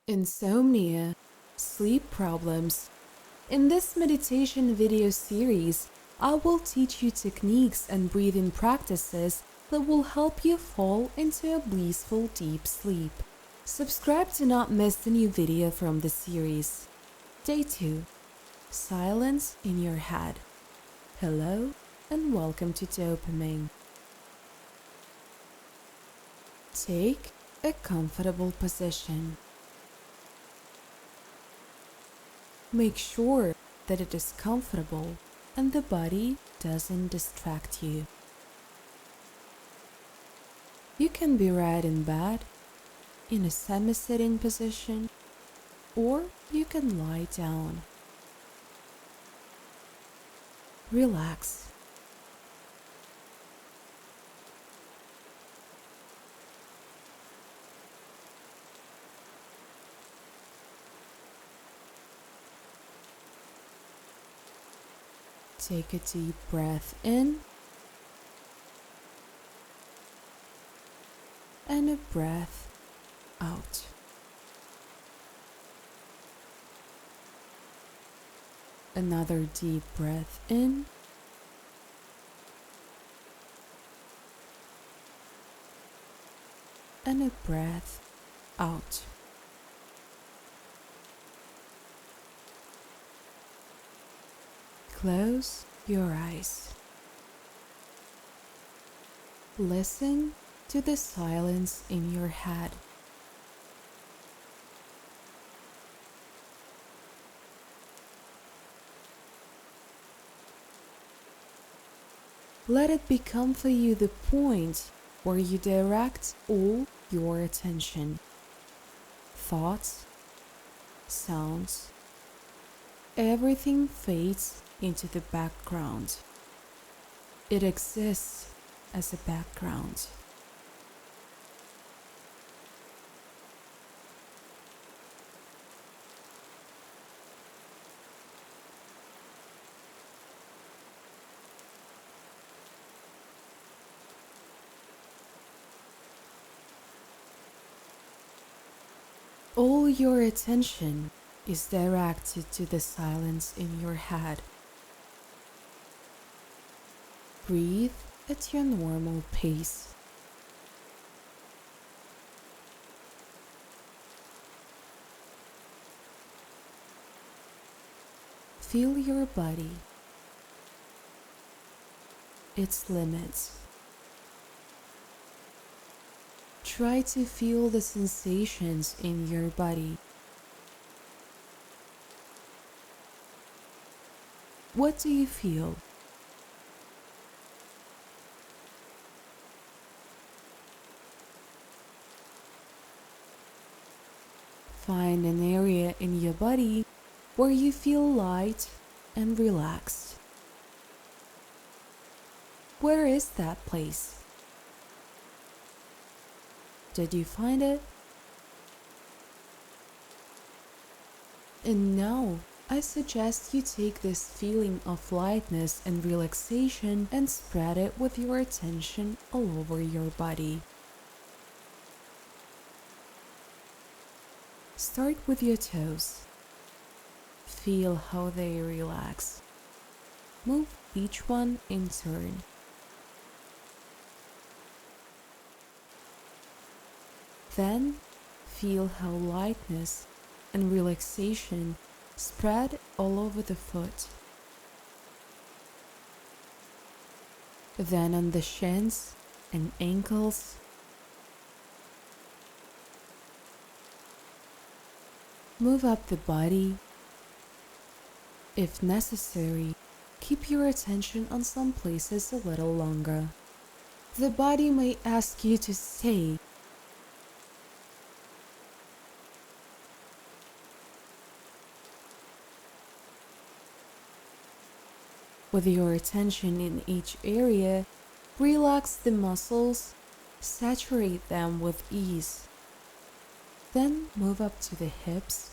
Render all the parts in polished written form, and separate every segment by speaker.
Speaker 1: Insomnia, sleep problems. In this meditation video series, I will teach you techniques and breathing practices that will help you fall into a blissful deep sleep. Subscribe to not miss a new video from the series. Day 2. Silence in your head. Hello and welcome to Dopamine. Take a comfortable position. Make sure that it is comfortable and the body doesn't distract you. You can be right in bed, in a semi-sitting position, or you can lie down. Relax. Take a deep breath in and a breath out. Another deep breath in and a breath out. Close your eyes. Listen to the silence in your head. Let it become for you the point where you direct all your attention. Thoughts, sounds, everything fades into the background. It exists as a background. All your attention is directed to the silence in your head. Breathe at your normal pace. Feel your body, its limits. Try to feel the sensations in your body. What do you feel? Find an area in your body where you feel light and relaxed. Where is that place? Did you find it? And now, I suggest you take this feeling of lightness and relaxation and spread it with your attention all over your body. Start with your toes. Feel how they relax. Move each one in turn. Then, feel how lightness and relaxation spread all over the foot. Then on the shins and ankles. Move up the body. If necessary, keep your attention on some places a little longer. The body may ask you to stay. With your attention in each area, relax the muscles, saturate them with ease. Then move up to the hips.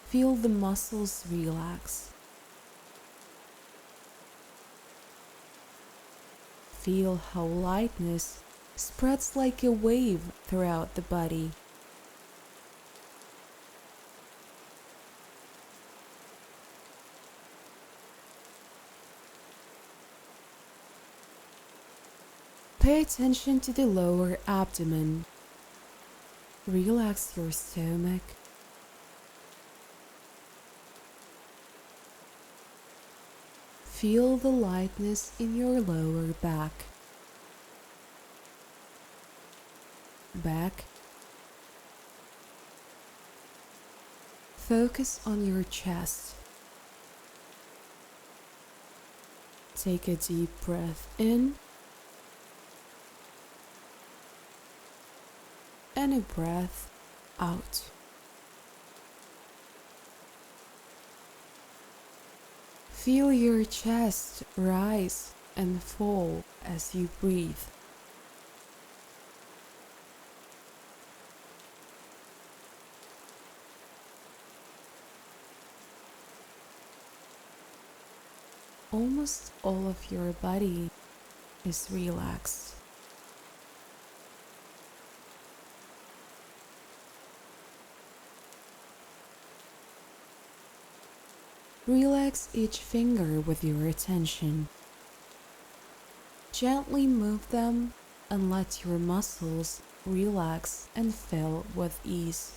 Speaker 1: Feel the muscles relax. Feel how lightness spreads like a wave throughout the body. Pay attention to the lower abdomen. Relax your stomach. Feel the lightness in your lower back. Back. Focus on your chest. Take a deep breath in and a breath out. Feel your chest rise and fall as you breathe. Almost all of your body is relaxed. Relax each finger with your attention. Gently move them and let your muscles relax and fill with ease.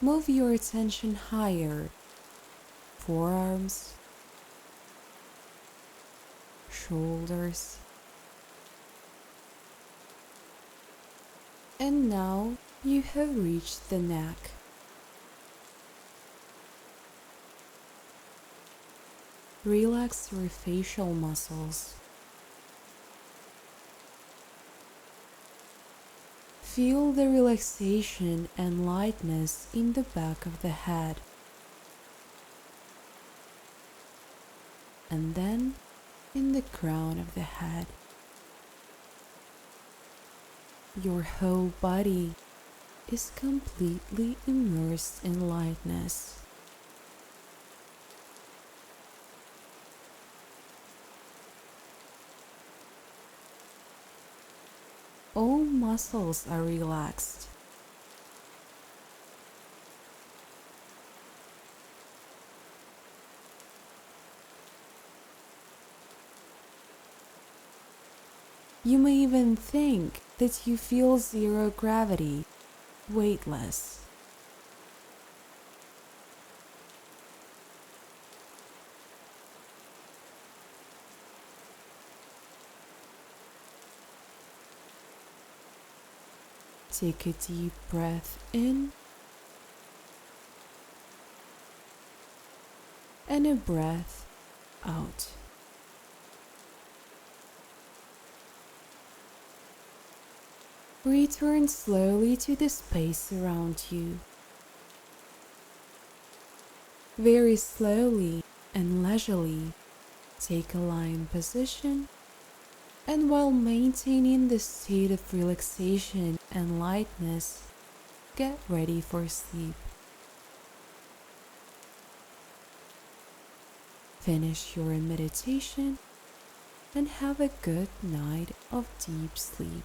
Speaker 1: Move your attention higher. Forearms, shoulders, and now you have reached the neck. Relax your facial muscles. Feel the relaxation and lightness in the back of the head. And then in the crown of the head. Your whole body is completely immersed in lightness. All muscles are relaxed. You may even think that you feel zero gravity, weightless. Take a deep breath in and a breath out. Return slowly to the space around you. Very slowly and leisurely, take a lying position, and while maintaining the state of relaxation and lightness, get ready for sleep. Finish your meditation and have a good night of deep sleep.